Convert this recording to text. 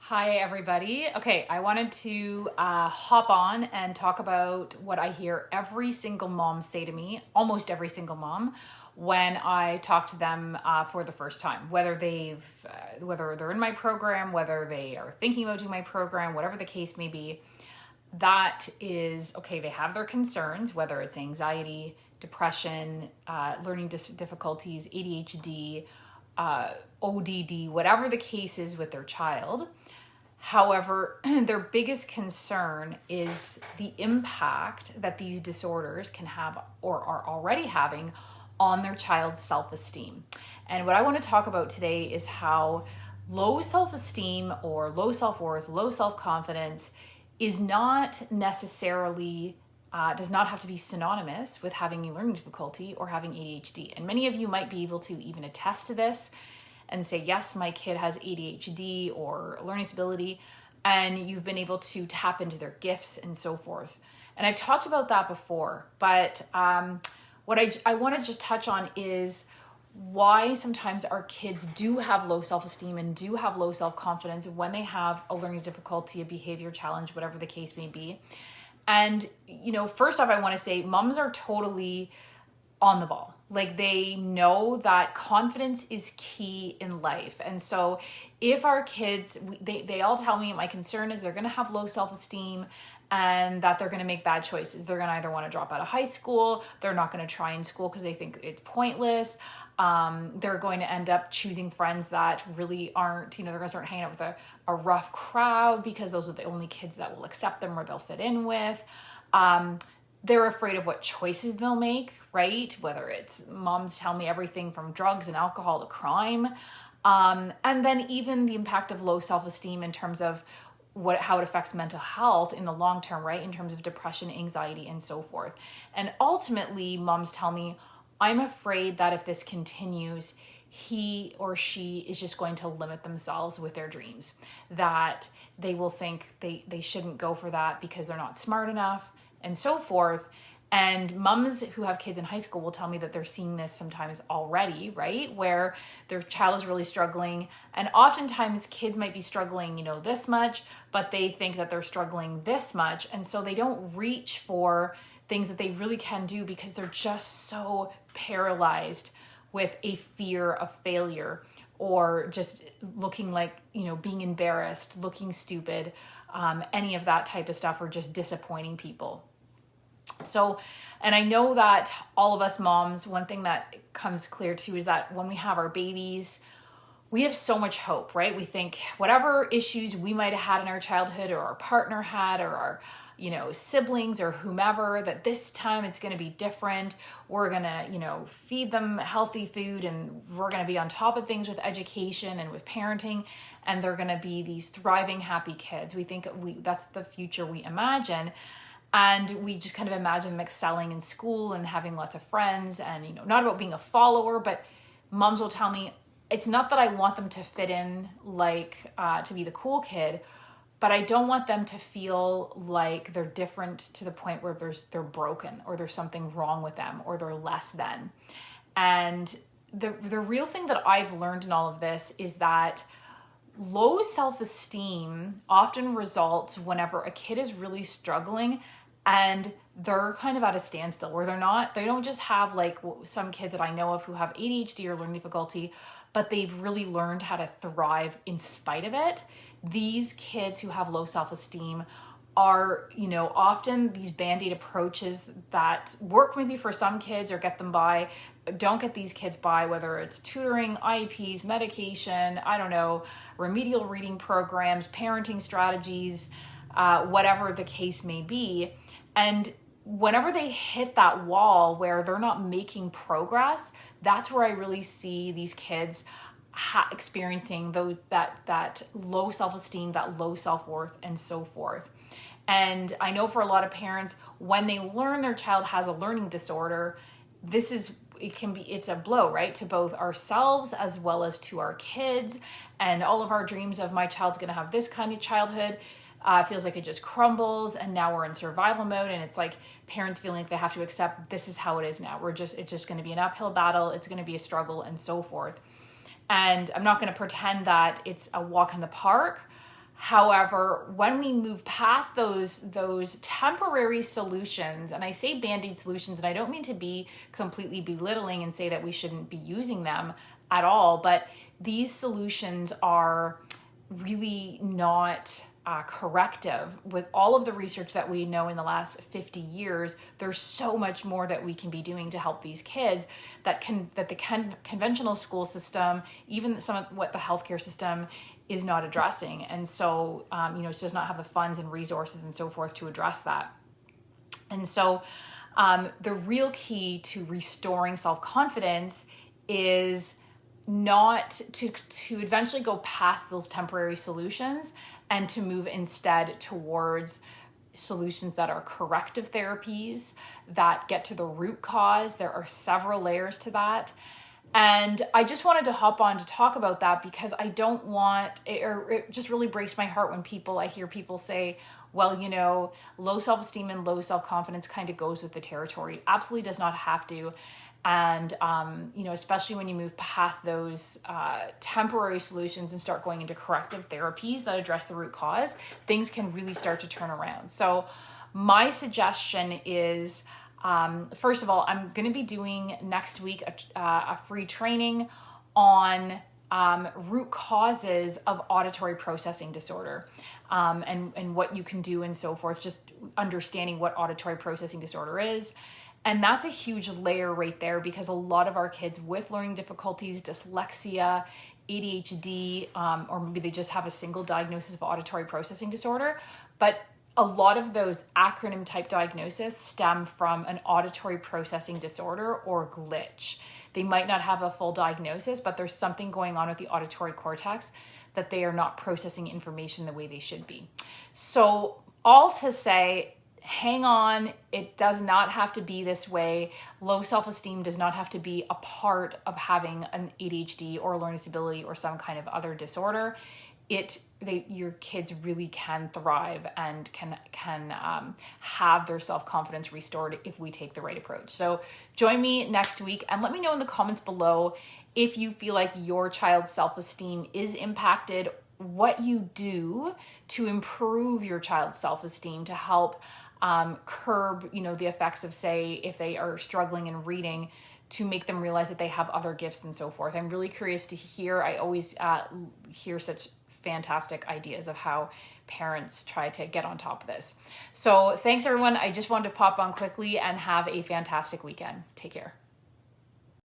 Hi, everybody. Okay, I wanted to hop on and talk about what I hear every single mom say to me, almost every single mom, when I talk to them for the first time. Whether they're in my program, whether they are thinking about doing my program, whatever the case may be, that is okay. They have their concerns, whether it's anxiety, depression, learning difficulties, ADHD, ODD, whatever the case is with their child. However, their biggest concern is the impact that these disorders can have or are already having on their child's self-esteem. And what I want to talk about today is how low self-esteem or low self-worth, low self-confidence is not necessarily does not have to be synonymous with having a learning difficulty or having ADHD. And many of you might be able to even attest to this and say, yes, my kid has ADHD or learning disability, and you've been able to tap into their gifts and so forth. And I've talked about that before, but what I want to just touch on is why sometimes our kids do have low self-esteem and do have low self-confidence when they have a learning difficulty, a behavior challenge, whatever the case may be. And, first off, I want to say moms are totally on the ball. Like, they know that confidence is key in life. And so if our kids, they all tell me my concern is they're going to have low self-esteem and that they're going to make bad choices. They're going to either want to drop out of high school. They're not going to try in school because they think it's pointless. They're going to end up choosing friends that really aren't, they're going to start hanging out with a rough crowd because those are the only kids that will accept them or they'll fit in with. They're afraid of what choices they'll make, right? Whether it's moms tell me everything from drugs and alcohol to crime. And then even the impact of low self-esteem in terms of how it affects mental health in the long term, right? In terms of depression, anxiety, and so forth. And ultimately, moms tell me, I'm afraid that if this continues, he or she is just going to limit themselves with their dreams, that they will think they shouldn't go for that because they're not smart enough, and so forth. And moms who have kids in high school will tell me that they're seeing this sometimes already, right? Where their child is really struggling. And oftentimes kids might be struggling, this much, but they think that they're struggling this much. And so they don't reach for things that they really can do because they're just so paralyzed with a fear of failure or just looking like, being embarrassed, looking stupid, any of that type of stuff, or just disappointing people. So, and I know that all of us moms, one thing that comes clear too is that when we have our babies, we have so much hope, right? We think whatever issues we might have had in our childhood or our partner had or our, siblings or whomever, that this time it's going to be different. We're going to, feed them healthy food and we're going to be on top of things with education and with parenting. And they're going to be these thriving, happy kids. We think that's the future we imagine. And we just kind of imagine them excelling in school and having lots of friends and, not about being a follower, but moms will tell me, it's not that I want them to fit in to be the cool kid, but I don't want them to feel like they're different to the point where they're broken or there's something wrong with them or they're less than. And the real thing that I've learned in all of this is that low self-esteem often results whenever a kid is really struggling and they're kind of at a standstill where they don't just have like some kids that I know of who have ADHD or learning difficulty, but they've really learned how to thrive in spite of it. These kids who have low self-esteem are, often these Band-Aid approaches that work maybe for some kids or get them by, don't get these kids by, whether it's tutoring, IEPs, medication, remedial reading programs, parenting strategies, whatever the case may be. And whenever they hit that wall where they're not making progress, that's where I really see these kids experiencing that low self-esteem, that low self-worth, and so forth. And I know for a lot of parents, when they learn their child has a learning disorder, it's a blow, right? To both ourselves as well as to our kids, and all of our dreams of my child's going to have this kind of childhood feels like it just crumbles. And now we're in survival mode. And it's like parents feeling like they have to accept this is how it is now. It's just going to be an uphill battle. It's going to be a struggle and so forth. And I'm not going to pretend that it's a walk in the park. However, when we move past those temporary solutions, and I say Band-Aid solutions, and I don't mean to be completely belittling and say that we shouldn't be using them at all, but these solutions are really not corrective. With all of the research that we know in the last 50 years, there's so much more that we can be doing to help these kids that the conventional school system, even some of what the healthcare system is not addressing. And so, it does not have the funds and resources and so forth to address that. And so the real key to restoring self-confidence is not to eventually go past those temporary solutions and to move instead towards solutions that are corrective therapies that get to the root cause. There are several layers to that. And I just wanted to hop on to talk about that because I don't want, it just really breaks my heart when I hear people say, well, low self-esteem and low self-confidence kind of goes with the territory. It absolutely does not have to. And, especially when you move past those temporary solutions and start going into corrective therapies that address the root cause, things can really start to turn around. So my suggestion is, first of all, I'm going to be doing next week a free training on root causes of auditory processing disorder, and what you can do and so forth, just understanding what auditory processing disorder is. And that's a huge layer right there because a lot of our kids with learning difficulties, dyslexia, ADHD, or maybe they just have a single diagnosis of auditory processing disorder, but a lot of those acronym type diagnoses stem from an auditory processing disorder or glitch. They might not have a full diagnosis, but there's something going on with the auditory cortex that they are not processing information the way they should be. So all to say, hang on, it does not have to be this way. Low self-esteem does not have to be a part of having an ADHD or a learning disability or some kind of other disorder. Your kids really can thrive and can have their self-confidence restored if we take the right approach. So join me next week and let me know in the comments below if you feel like your child's self-esteem is impacted, what you do to improve your child's self-esteem to help curb, the effects of, say, if they are struggling in reading, to make them realize that they have other gifts and so forth. I'm really curious to hear. I always hear such fantastic ideas of how parents try to get on top of this. So thanks everyone. I just wanted to pop on quickly and have a fantastic weekend. Take care.